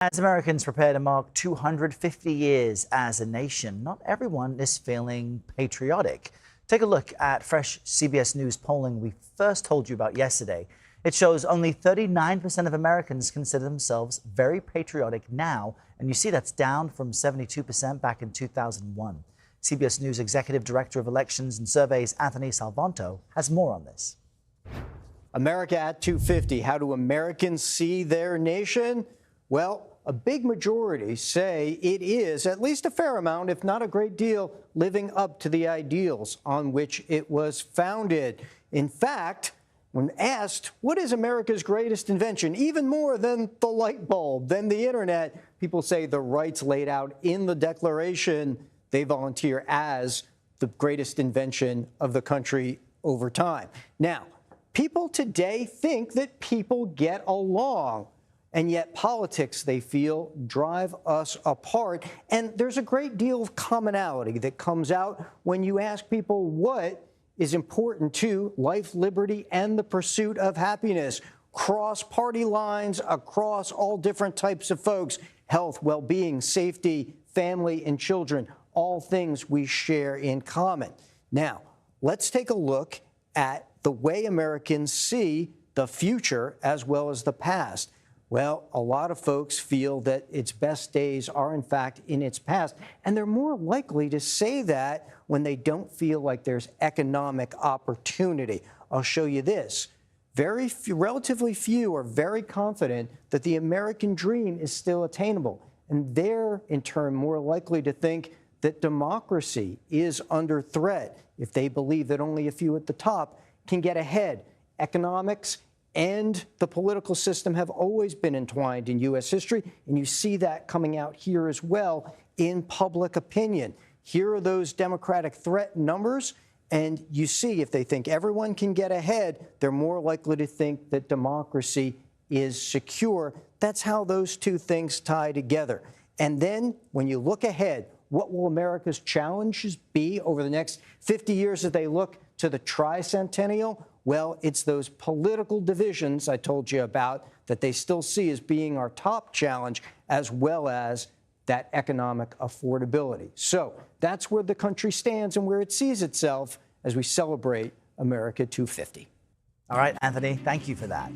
As Americans prepare to mark 250 years as a nation, not everyone is feeling patriotic. Take a look at fresh CBS News polling we first told you about yesterday. It shows only 39% of Americans consider themselves very patriotic now, and you see that's down from 72% back in 2001. CBS News Executive Director of Elections and Surveys Anthony Salvanto has more on this. America at 250. How do Americans see their nation? Well, a big majority say it is, at least a fair amount, if not a great deal, living up to the ideals on which it was founded. In fact, when asked, what is America's greatest invention, even more than the light bulb, than the internet, people say the rights laid out in the Declaration they volunteer as the greatest invention of the country over time. Now, people today think that people get along. And yet politics, they feel, drive us apart. And there's a great deal of commonality that comes out when you ask people what is important to life, liberty, and the pursuit of happiness. Cross party lines, across all different types of folks, health, well-being, safety, family, and children, all things we share in common. Now, let's take a look at the way Americans see the future as well as the past. Well, a lot of folks feel that its best days are, in fact, in its past, and they're more likely to say that when they don't feel like there's economic opportunity. I'll show you this. Very few, relatively few are very confident that the American dream is still attainable, and they're, in turn, more likely to think that democracy is under threat if they believe that only a few at the top can get ahead. Economics and the political system have always been entwined in U.S. history, and you see that coming out here as well in public opinion. Here are those Democratic threat numbers, and you see if they think everyone can get ahead, they're more likely to think that democracy is secure. That's how those two things tie together. And then when you look ahead, what will America's challenges be over the next 50 years as they look to the tricentennial? Well, it's those political divisions I told you about that they still see as being our top challenge, as well as that economic affordability. So that's where the country stands and where it sees itself as we celebrate America 250. All right, Anthony, thank you for that.